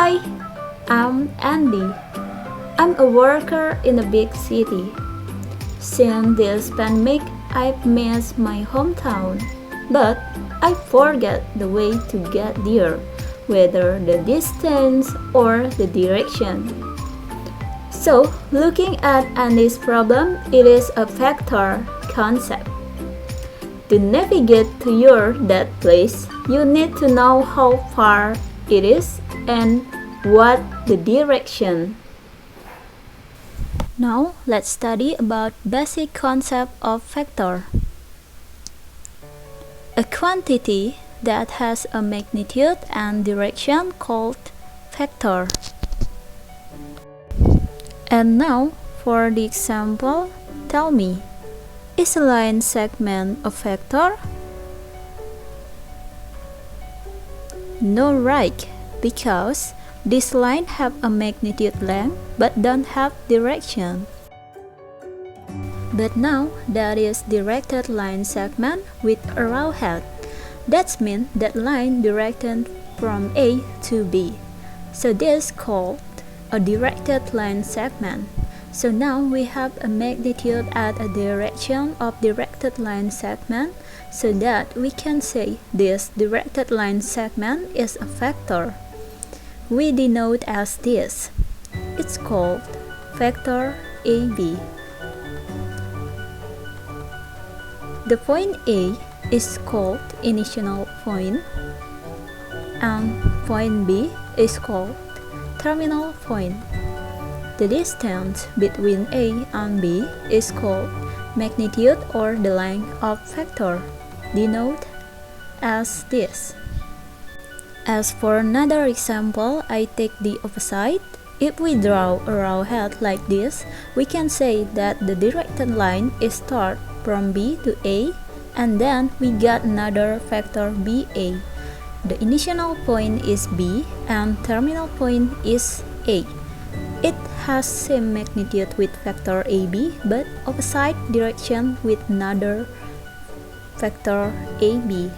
Hi, I'm Andy. I'm a worker in a big city. Since this pandemic, I've missed my hometown, but I forget the way to get there, whether the distance or the direction. So, looking at Andy's problem, it is a vector concept. To navigate to that place, you need to know how far it is and what the direction. Now let's study about basic concept of vector. A quantity that has a magnitude and direction called vector. And now for the example, tell me, is a line segment a vector? No, right, because this line have a magnitude length but don't have direction. But now that is directed line segment with arrowhead. That means that line directed from A to B. So this called a directed line segment. So now we have a magnitude at a direction of directed line segment, so that we can say this directed line segment is a vector. We denote as this. It's called vector AB. The point A is called initial point, and point B is called terminal point. The distance between A and B is called magnitude or the length of vector, denoted as this. As for another example, I take the opposite. If we draw a arrowhead like this, we can say that the directed line is start from B to A, and then we got another vector BA. The initial point is B and terminal point is A. It has same magnitude with vector AB but opposite direction with another vector AB.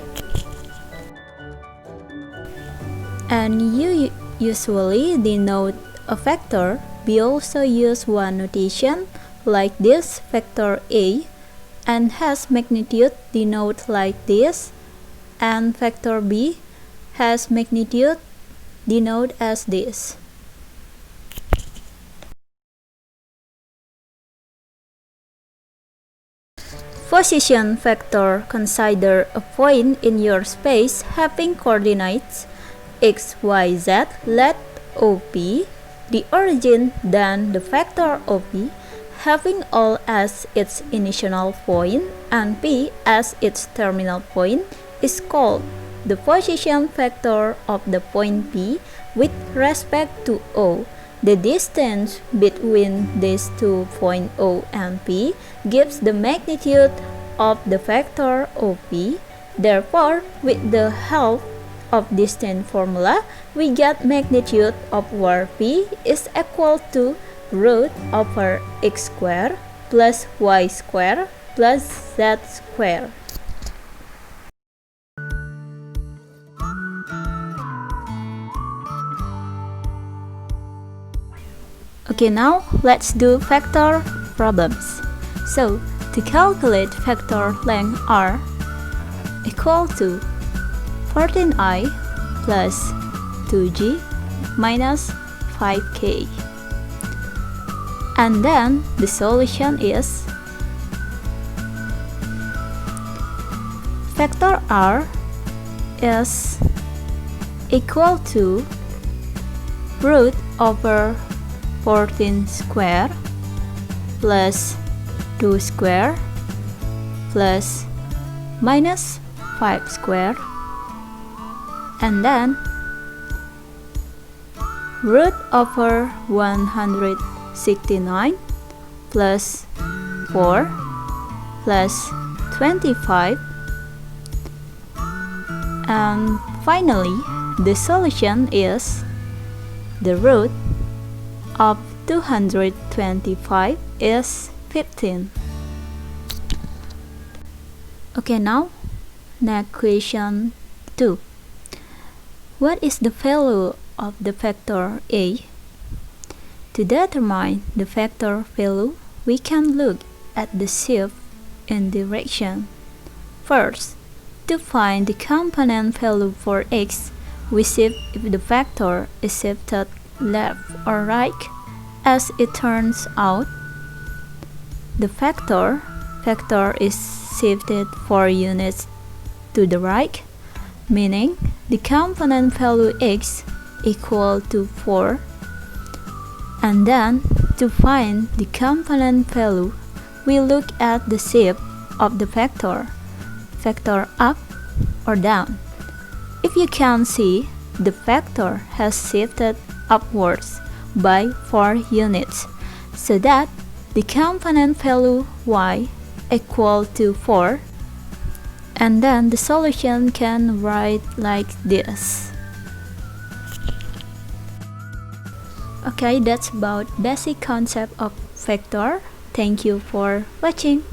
And you usually denote a vector. We also use one notation like this, vector A, and has magnitude denoted like this, and vector B has magnitude denoted as this. Position vector consider a point in your space having coordinates x, y, z. Let O be the origin, then the vector OP having O as its initial point and P as its terminal point is called the position vector of the point P with respect to O. The distance between these two points O and P gives the magnitude of the vector OP. Therefore, with the help of distance formula, we get magnitude of where P is equal to root over x squared plus y squared plus z squared. Okay, now let's do vector problems. So, to calculate vector length R equal to 14i plus 2g minus 5k. And then the solution is vector R is equal to root over 14 square plus 2 square plus minus 5 square, and then root over 169 plus 4 plus 25, and finally the solution is the root of 225 is 15. Okay, now next question 2. What is the value of the factor a. To determine the factor value, we can look at the shift in direction. First, to find the component value for x, we shift if the factor is shifted left or right. As it turns out, the factor is shifted 4 units to the right, meaning the component value x equal to 4. And then, to find the component value, we look at the shift of the factor up or down. If you can see, the factor has shifted upwards by 4 units, so that the component value y equal to 4, and then the solution can write like this. Okay, that's about basic concept of factor. Thank you for watching.